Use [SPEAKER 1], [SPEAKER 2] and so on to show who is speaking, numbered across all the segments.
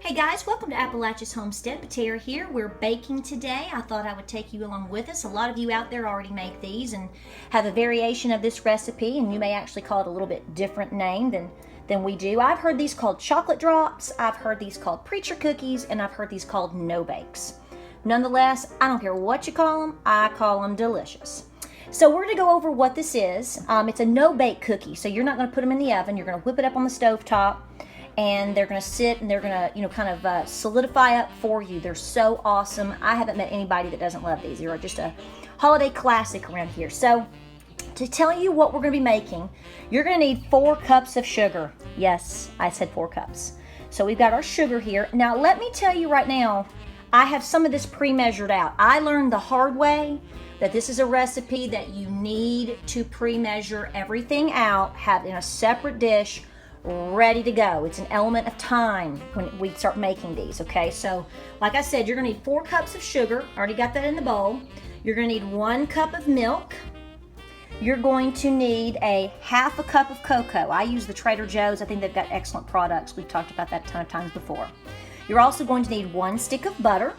[SPEAKER 1] Hey guys, welcome to Appalachia's Homestead. Patera here. We're baking today. I thought I would take you along with us. A lot of you out there already make these and have a variation of this recipe, and you may actually call it a little bit different name than we do. I've heard these called chocolate drops, I've heard these called preacher cookies, and I've heard these called no bakes. Nonetheless, I don't care what you call them, I call them delicious. So we're going to go over what this is. It's a no-bake cookie, so you're not going to put them in the oven. You're going to whip it up on the stove top, and they're going to sit and they're going to, kind of solidify up for you. They're so awesome. I haven't met anybody that doesn't love these. They're just a holiday classic around here. So to tell you what we're going to be making, you're going to need 4 cups of sugar. Yes, I said 4 cups. So we've got our sugar here. Now let me tell you right now, I have some of this pre-measured out. I learned the hard way that this is a recipe that you need to pre-measure everything out, have in a separate dish, ready to go. It's an element of time when we start making these, okay? So, like I said, you're gonna need 4 cups of sugar. Already got that in the bowl. You're gonna need 1 cup of milk. You're going to need a ½ cup of cocoa. I use the Trader Joe's. I think they've got excellent products. We've talked about that a ton of times before. You're also going to need 1 stick of butter.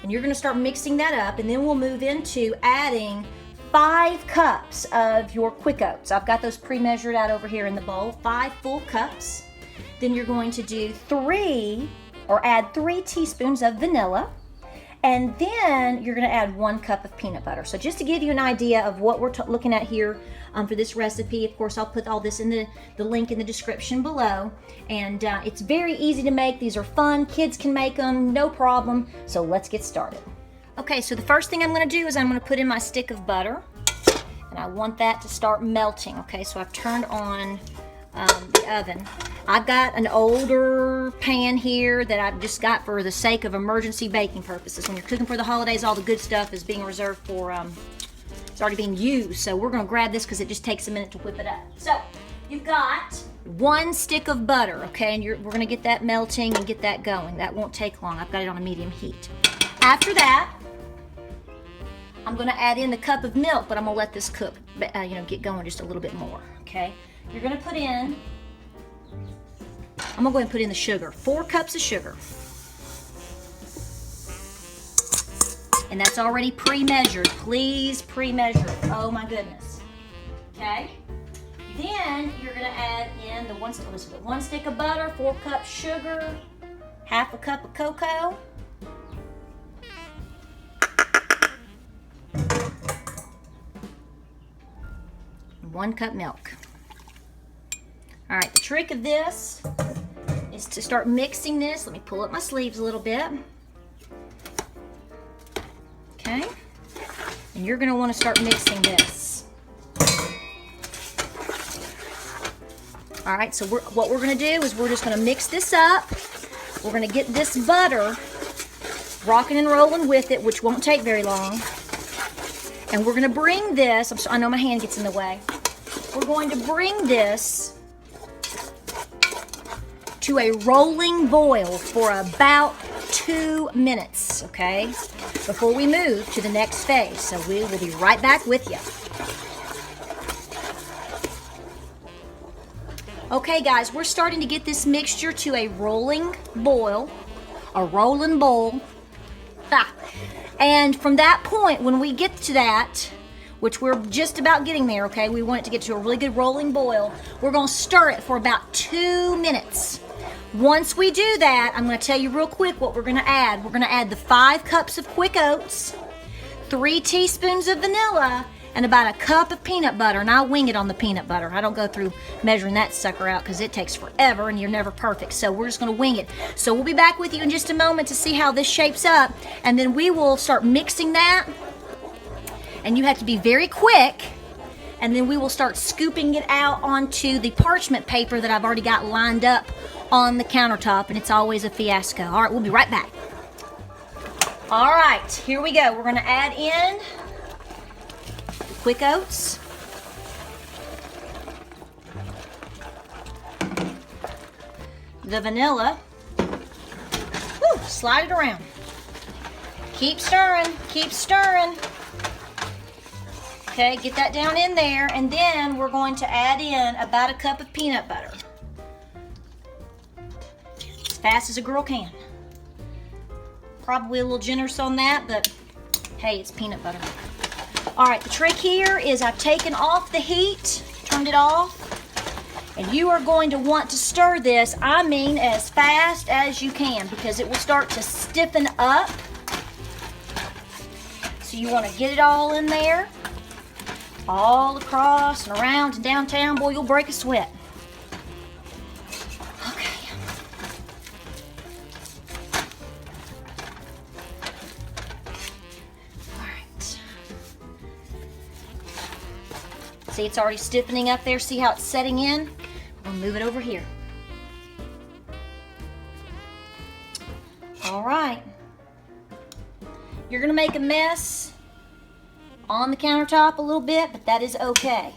[SPEAKER 1] And you're going to start mixing that up, and then we'll move into adding 5 cups of your quick oats. I've got those pre-measured out over here in the bowl, 5 full cups. Then you're going to do add 3 teaspoons of vanilla, and then you're going to add 1 cup of peanut butter. So just to give you an idea of what we're looking at here for this recipe, of course I'll put all this in the link in the description below, and it's very easy to make. These are fun, kids can make them, no problem. So let's get started. Okay, so the first thing I'm going to do is I'm going to put in my stick of butter, and I want that to start melting. Okay, so I've turned on the oven. I've got an older pan here that I've just got for the sake of emergency baking purposes. When you're cooking for the holidays, all the good stuff is being reserved for, it's already being used. So we're going to grab this because it just takes a minute to whip it up. So you've got 1 stick of butter, okay, and we're going to get that melting and get that going. That won't take long. I've got it on a medium heat. After that, I'm going to add in the cup of milk, but I'm going to let this cook, get going just a little bit more, okay? You're going to put in, I'm going to go ahead and put in the sugar, 4 cups of sugar. And that's already pre-measured. Please pre-measure it. Oh my goodness. Okay? Then you're going to add in the 1 stick of butter, 4 cups sugar, ½ cup of cocoa. 1 cup milk. All right, the trick of this is to start mixing this. Let me pull up my sleeves a little bit. Okay, and you're gonna wanna start mixing this. All right, so what we're gonna do is we're just gonna mix this up. We're gonna get this butter rocking and rolling with it, which won't take very long. And we're gonna bring this, I know my hand gets in the way. We're going to bring this to a rolling boil for about 2 minutes, okay, before we move to the next phase. So we will be right back with you. Okay guys, we're starting to get this mixture to a rolling boil, and from that point, when we get to that, which we're just about getting there, okay? We want it to get to a really good rolling boil. We're gonna stir it for about 2 minutes. Once we do that, I'm gonna tell you real quick what we're gonna add. We're gonna add the 5 cups of quick oats, 3 teaspoons of vanilla, and about 1 cup of peanut butter. And I'll wing it on the peanut butter. I don't go through measuring that sucker out because it takes forever and you're never perfect. So we're just gonna wing it. So we'll be back with you in just a moment to see how this shapes up. And then we will start mixing that. And you have to be very quick, and then we will start scooping it out onto the parchment paper that I've already got lined up on the countertop, and it's always a fiasco. All right, we'll be right back. All right, here we go. We're gonna add in the quick oats. The vanilla. Woo, slide it around. Keep stirring, keep stirring. Okay, get that down in there, and then we're going to add in about 1 cup of peanut butter. fast as a girl can. Probably a little generous on that, but hey, it's peanut butter. All right, the trick here is I've taken off the heat, turned it off, and you are going to want to stir this, I mean, as fast as you can, because it will start to stiffen up. So you want to get it all in there, all across and around and downtown. Boy, you'll break a sweat. Okay. All right. See, it's already stiffening up there. See how it's setting in? We'll move it over here. All right. You're gonna make a mess on the countertop a little bit, but that is okay.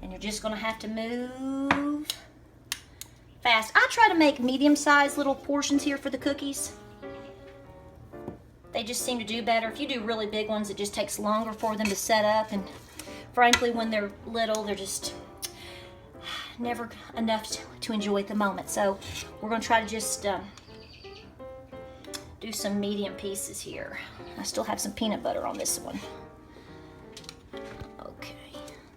[SPEAKER 1] And you're just gonna have to move fast. I try to make medium-sized little portions here for the cookies. They just seem to do better. If you do really big ones, it just takes longer for them to set up. And frankly, when they're little, they're just never enough to enjoy at the moment. So we're gonna try to just do some medium pieces here. I still have some peanut butter on this one. Okay,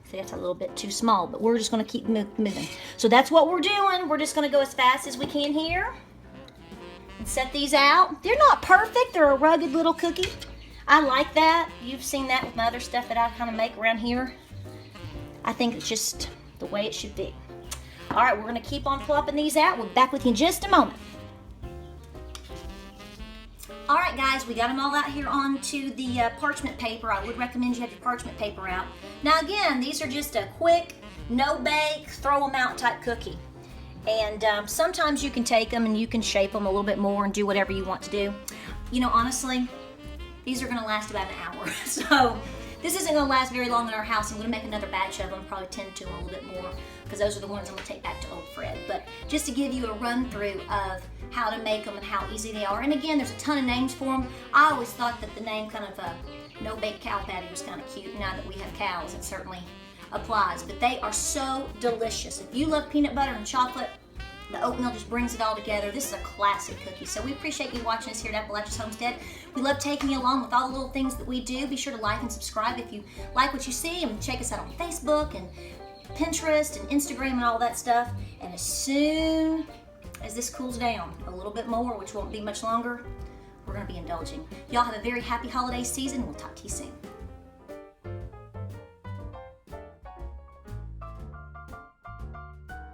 [SPEAKER 1] see, that's a little bit too small, but we're just gonna keep moving. So that's what we're doing. We're just gonna go as fast as we can here and set these out. They're not perfect, they're a rugged little cookie. I like that. You've seen that with my other stuff that I kind of make around here. I think it's just the way it should be. All right, we're gonna keep on plopping these out. We'll be back with you in just a moment. All right, guys, we got them all out here onto the parchment paper. I would recommend you have your parchment paper out. Now, again, these are just a quick, no-bake, throw them out type cookie. And sometimes you can take them and you can shape them a little bit more and do whatever you want to do. You know, honestly, these are gonna last about an hour. So this isn't gonna last very long in our house. I'm gonna make another batch of them, probably 10 to them, a little bit more, because those are the ones I'm gonna take back to old Fred. But just to give you a run through of how to make them and how easy they are. And again, there's a ton of names for them. I always thought that the name kind of no-bake cow patty was kind of cute. Now that we have cows, it certainly applies. But they are so delicious. If you love peanut butter and chocolate, the oatmeal just brings it all together. This is a classic cookie. So we appreciate you watching us here at Appalachia's Homestead. We love taking you along with all the little things that we do. Be sure to like and subscribe if you like what you see, and check us out on Facebook and Pinterest and Instagram and all that stuff. And as soon as this cools down a little bit more, which won't be much longer, we're going to be indulging. Y'all have a very happy holiday season. We'll talk to you soon.